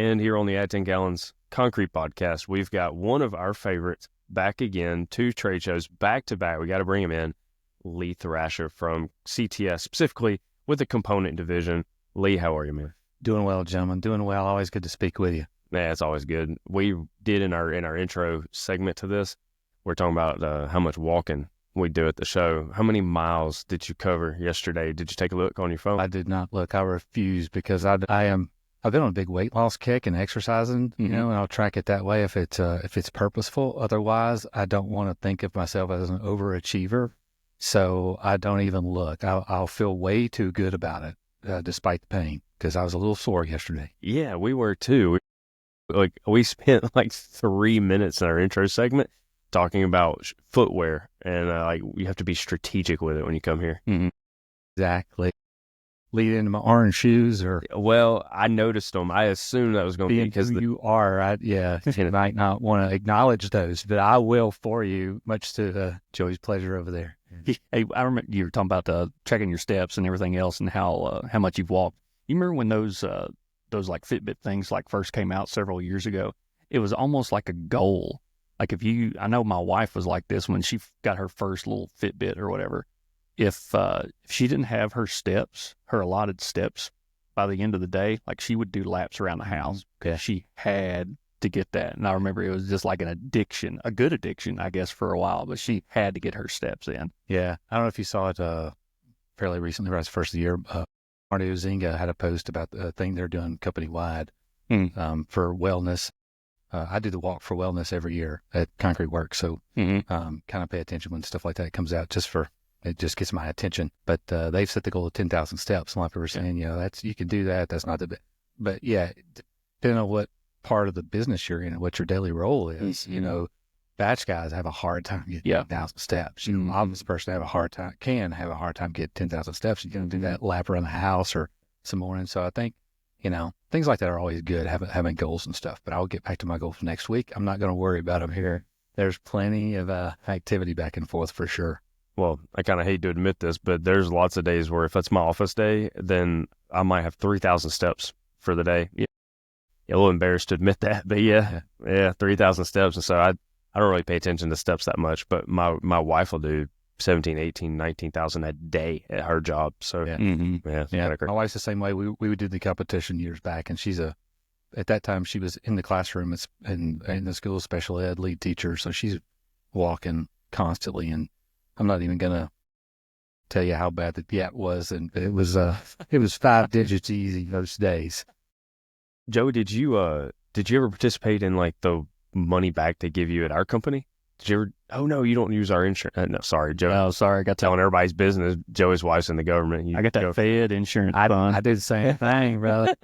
And here on the At 10 Gallons Concrete Podcast, we've got one of our favorites back again, 2 trade shows back to back. We got to bring him in, Lee Thrasher from CTS, specifically with the component division. Lee, how are you, man? Doing well, gentlemen. Doing well. Always good to speak with you. Yeah, it's always good. We did in our intro segment to this, we're talking about how much walking we do at the show. How many miles did you cover yesterday? Did you take a look on your phone? I did not look. I refuse because I've been on a big weight loss kick and exercising, and I'll track it that way if it's purposeful. Otherwise, I don't want to think of myself as an overachiever, so I don't even look. I'll feel way too good about it, despite the pain, because I was a little sore yesterday. Yeah, we were too. We spent like 3 minutes in our intro segment talking about footwear, and you have to be strategic with it when you come here. Mm-hmm. Exactly. Lead into my orange shoes, or well, I noticed them. I assumed that was going to be because you are. You might not want to acknowledge those, but I will for you, much to Joey's pleasure over there. Hey, I remember you were talking about checking your steps and everything else, and how much you've walked. You remember when those like Fitbit things like first came out several years ago? It was almost like a goal. Like I know my wife was like this when she got her first little Fitbit or whatever. If she didn't have her allotted steps by the end of the day, like she would do laps around the house. Okay. She had to get that. And I remember it was just like an addiction, a good addiction, I guess, for a while, but she had to get her steps in. Yeah. I don't know if you saw it fairly recently, right? It's the first of the year. Marty Ozinga had a post about the thing they're doing company-wide for wellness. I do the walk for wellness every year at Concrete Works, so kind of pay attention when stuff like that comes out. It just gets my attention. But they've set the goal of 10,000 steps. A lot of people are saying, you can do that. That's not the bit. But yeah, depending on what part of the business you're in and what your daily role is, batch guys have a hard time getting 10,000 steps. Obvious person can have a hard time getting 10,000 steps. You can do that lap around the house or some morning. So I think, things like that are always good, having goals and stuff. But I'll get back to my goals next week. I'm not going to worry about them here. There's plenty of activity back and forth for sure. Well, I kind of hate to admit this, but there's lots of days where if it's my office day, then I might have 3,000 steps for the day. Yeah. A little embarrassed to admit that, but yeah, 3,000 steps. And so I don't really pay attention to steps that much, but my wife will do 17, 18, 19,000 a day at her job. So my wife's the same way. We did the competition years back, and at that time she was in the classroom in the school special ed lead teacher. So she's walking constantly, and I'm not even going to tell you how bad the gap was. And it was 5 digits easy those days. Joe, did you ever participate in like the money back they give you at our company? Did you ever? Oh no, you don't use our insurance. No, sorry, Joe. Oh, sorry, I got telling everybody's business. Joey's wife's in the government. I got that Fed insurance. I did the same thing, brother.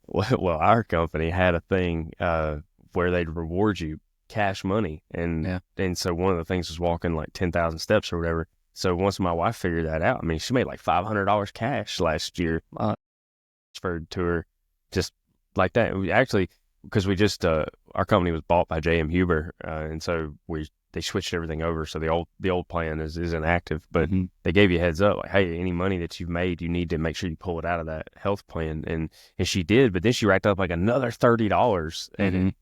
Well, our company had a thing where they'd reward you cash money, and so one of the things was walking like 10,000 steps or whatever. So once my wife figured that out, I mean, she made like $500 cash last year. Transferred to her just like that. We actually, because we just our company was bought by J.M. Huber, and so they switched everything over. So the old plan is inactive, but they gave you a heads up, like, hey, any money that you've made, you need to make sure you pull it out of that health plan, and she did. But then she racked up like another $30,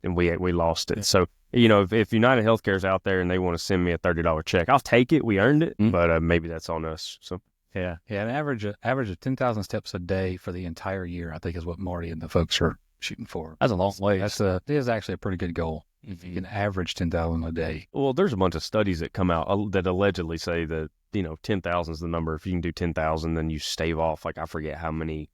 and we lost it. Yeah. So if United Healthcare is out there and they want to send me a $30 check, I'll take it. We earned it, but maybe that's on us. So. Yeah. An average of 10,000 steps a day for the entire year, I think, is what Marty and the folks are shooting for. That's a long way. It is actually a pretty good goal. If you can average 10,000 a day. Well, there's a bunch of studies that come out that allegedly say that 10,000 is the number. If you can do 10,000, then you stave off, like, I forget how many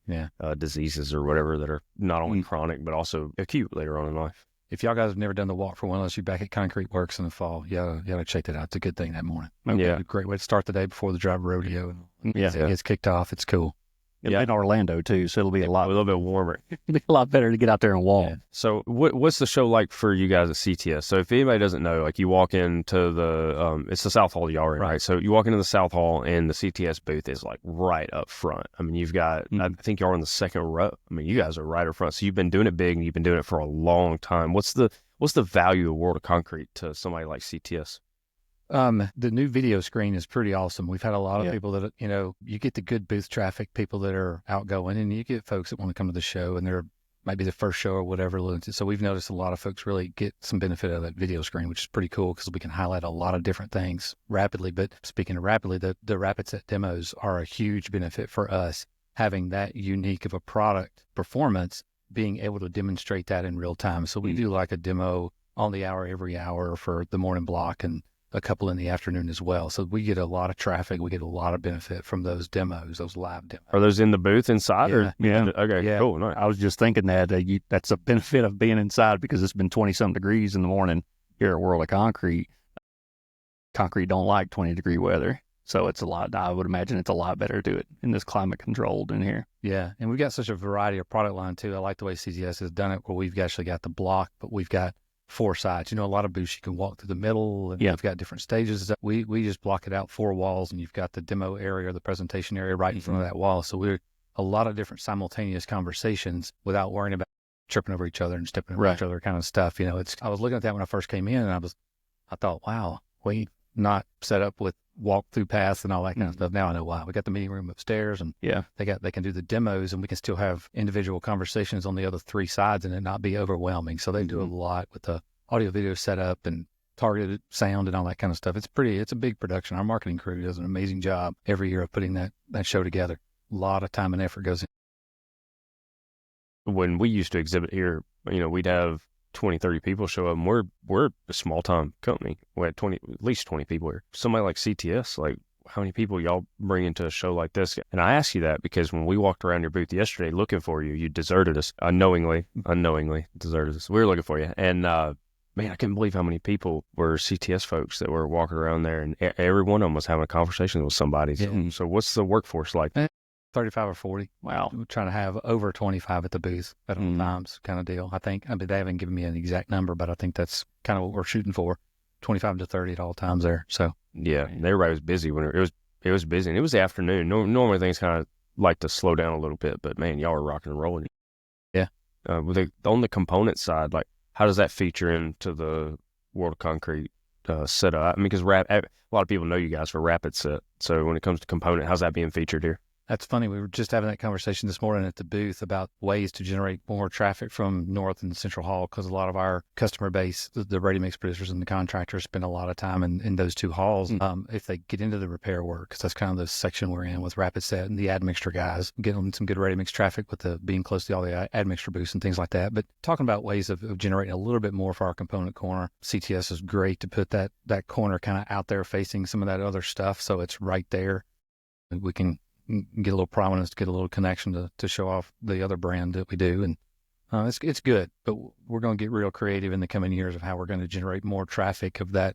diseases or whatever that are not only chronic but also acute later on in life. If y'all guys have never done the walk for wellness, you're back at Concrete Works in the fall. You gotta check that out. It's a good thing that morning. Yeah, a great way to start the day before the drive rodeo. It's kicked off. It's cool. In Orlando too, so it'll be a little bit warmer. It'll be a lot better to get out there and walk. Yeah. So what's the show like for you guys at CTS? So if anybody doesn't know, like, you walk into the it's the South Hall y'all, right? So you walk into the South Hall and the CTS booth is like right up front. I mean, you've got I think y'all in the second row. I mean, you guys are right up front. So you've been doing it big and you've been doing it for a long time. What's the value of World of Concrete to somebody like CTS? The new video screen is pretty awesome. We've had a lot of people that, you get the good booth traffic, people that are outgoing, and you get folks that want to come to the show, and they're might be the first show or whatever. So we've noticed a lot of folks really get some benefit out of that video screen, which is pretty cool because we can highlight a lot of different things rapidly. But speaking of rapidly, the rapid set demos are a huge benefit for us, having that unique of a product performance, being able to demonstrate that in real time. So we do like a demo on the hour every hour for the morning block and a couple in the afternoon as well. So we get a lot of traffic. We get a lot of benefit from those demos, those live demos. Are those in the booth inside? Yeah. Okay, Yeah. cool. Nice. I was just thinking that that's a benefit of being inside because it's been 20-some degrees in the morning here at World of Concrete. Concrete don't like 20-degree weather. So I would imagine it's a lot better to do it in this climate controlled in here. Yeah. And we've got such a variety of product line too. I like the way CTS has done it where we've actually got the block, but we've got 4 sides. A lot of booths you can walk through the middle and we've got different stages. We just block it out 4 walls and you've got the demo area or the presentation area right in front of that wall. So we're a lot of different simultaneous conversations without worrying about tripping over each other and stepping over each other kind of stuff. I was looking at that when I first came in and I thought, wow, we not set up with walk through paths and all that kind of stuff. Now I know why. We got the meeting room upstairs and they can do the demos and we can still have individual conversations on the other 3 sides and it not be overwhelming. So they do a lot with the audio video setup and targeted sound and all that kind of stuff. It's a big production. Our marketing crew does an amazing job every year of putting that show together. A lot of time and effort goes in. When we used to exhibit here, we'd have 20, 30 people show up, and we're a small time company. We had at least 20 people here. Somebody like CTS, like how many people y'all bring into a show like this? And I ask you that because when we walked around your booth yesterday looking for you, you deserted us unknowingly deserted us. We were looking for you. And, man, I couldn't believe how many people were CTS folks that were walking around there, and every one of them was having a conversation with somebody. So what's the workforce like? 35 or 40. Wow. We're trying to have over 25 at the booth at all times kind of deal. I think, they haven't given me an exact number, but I think that's kind of what we're shooting for. 25 to 30 at all times there. So yeah, and everybody was busy when it was busy, and it was the afternoon. Normally things kind of like to slow down a little bit, but man, y'all were rocking and rolling. Yeah. On the component side, like how does that feature into the World of Concrete setup? I mean, because a lot of people know you guys for Rapid Set. So when it comes to component, how's that being featured here? That's funny. We were just having that conversation this morning at the booth about ways to generate more traffic from North and Central Hall because a lot of our customer base, the ready mix producers and the contractors, spend a lot of time in those 2 halls. If they get into the repair work, because that's kind of the section we're in with Rapid Set and the admixture guys, getting some good ready mix traffic with being close to all the admixture booths and things like that. But talking about ways of generating a little bit more for our component corner, CTS is great to put that corner kind of out there facing some of that other stuff. So it's right there. And we can get a little prominence, get a little connection to show off the other brand that we do. And it's good, but we're going to get real creative in the coming years of how we're going to generate more traffic of that,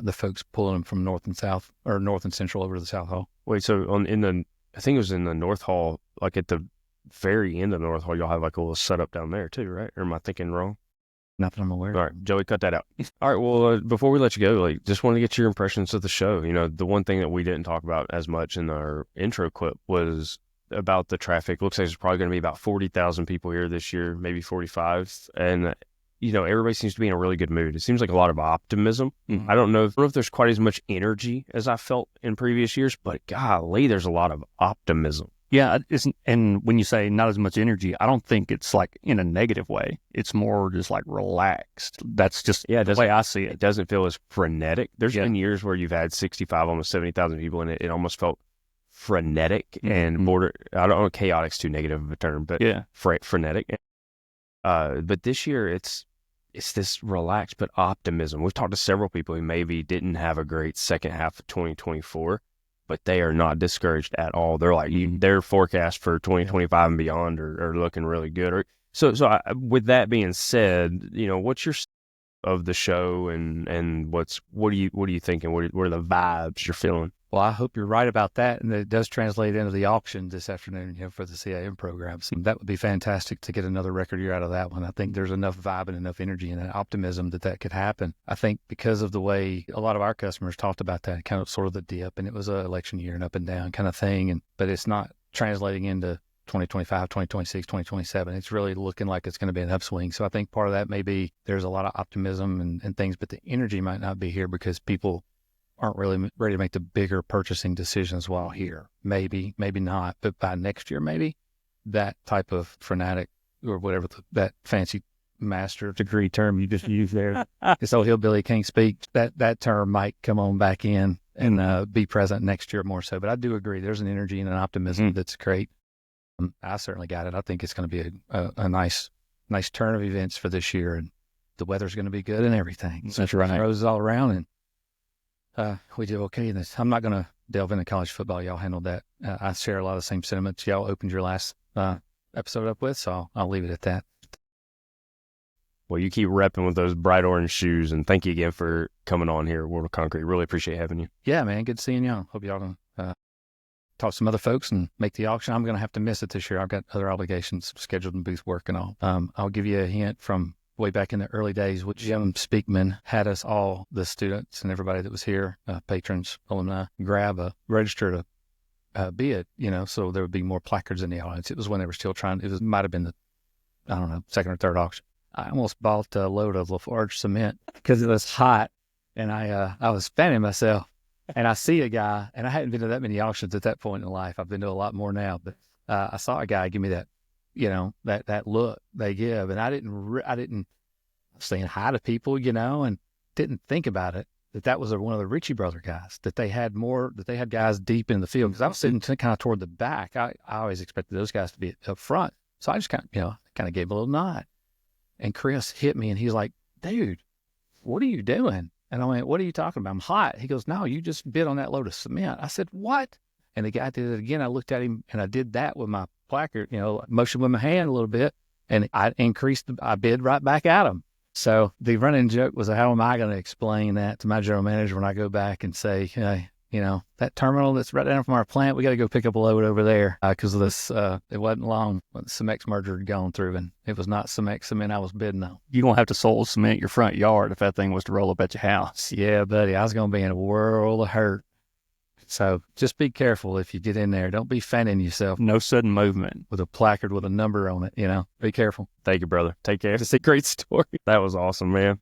the folks pulling them from North and South or North and Central over to the South Hall. Wait, so I think it was in the North Hall, like at the very end of the North Hall, y'all have like a little setup down there too, right? Or am I thinking wrong? Not that I'm aware of. All right, Joey, cut that out. All right, well, before we let you go, just wanted to get your impressions of the show. The one thing that we didn't talk about as much in our intro clip was about the traffic. Looks like there's probably going to be about 40,000 people here this year, maybe 45. And, everybody seems to be in a really good mood. It seems like a lot of optimism. I don't know if there's quite as much energy as I felt in previous years, but golly, there's a lot of optimism. Yeah, and when you say not as much energy, I don't think it's like in a negative way. It's more just like relaxed. That's just the way I see it. It doesn't feel as frenetic. There's been years where you've had 65, almost 70,000 people, and it almost felt frenetic and I don't know, chaotic's too negative of a term, but frenetic. But this year it's this relaxed but optimism. We've talked to several people who maybe didn't have a great second half of 2024. But they are not discouraged at all. They're like, their forecast for 2025 and beyond are looking really good. So with that being said, what's your of the show and what are you thinking? What are the vibes you're feeling? Well, I hope you're right about that, and that it does translate into the auction this afternoon, for the CIM program. So that would be fantastic to get another record year out of that one. I think there's enough vibe and enough energy and optimism that could happen. I think because of the way a lot of our customers talked about that, kind of sort of the dip, and it was an election year and up and down kind of thing, but it's not translating into 2025, 2026, 2027. It's really looking like it's going to be an upswing. So I think part of that may be there's a lot of optimism and things, but the energy might not be here because people aren't really ready to make the bigger purchasing decisions while here. Maybe not, but by next year, maybe that type of frenetic or whatever that fancy master degree term you just used there. This old hillbilly can't speak. That term might come on back in and be present next year more so. But I do agree. There's an energy and an optimism that's great. I certainly got it. I think it's going to be a nice turn of events for this year, and the weather's going to be good and everything. That's right. Roses all around, and we did okay in this. I'm not going to delve into college football. Y'all handled that. I share a lot of the same sentiments y'all opened your last episode up with, so I'll leave it at that. Well, you keep repping with those bright orange shoes, and thank you again for coming on here, World of Concrete. Really appreciate having you. Yeah, man. Good seeing y'all. Hope y'all can talk to some other folks and make the auction. I'm going to have to miss it this year. I've got other obligations scheduled and booth work and all. I'll give you a hint from way back in the early days, which Jim Speakman had us all, the students and everybody that was here, patrons, alumni, grab a register to be it, so there would be more placards in the audience. It was when they were still trying. Might have been the second or third auction. I almost bought a load of Lafarge cement because it was hot, and I was fanning myself, and I see a guy, and I hadn't been to that many auctions at that point in life. I've been to a lot more now, but I saw a guy give me that, that look they give, and I didn't saying hi to people, and didn't think about it that was one of the Ritchie brother guys, that they had guys deep in the field, because I was sitting kind of toward the back. I always expected those guys to be up front, so I just kind of gave a little nod. And Chris hit me, and he's like, "Dude, what are you doing?" And I went, "What are you talking about? I'm hot." He goes, "No, you just bid on that load of cement." I said, "What?" And the guy did it again. I looked at him, and I did that with my placard, motioned with my hand a little bit, and I bid right back at him. So the running joke was, how am I going to explain that to my general manager when I go back and say, "Hey, that terminal that's right down from our plant, we got to go pick up a load over there," because of this, it wasn't long when the Cemex merger had gone through, and it was not Cemex cement I was bidding on. You're going to have to soil cement your front yard if that thing was to roll up at your house. Yeah, buddy, I was going to be in a world of hurt. So just be careful if you get in there. Don't be fanning yourself. No sudden movement. With a placard with a number on it, Be careful. Thank you, brother. Take care. It's a great story. That was awesome, man.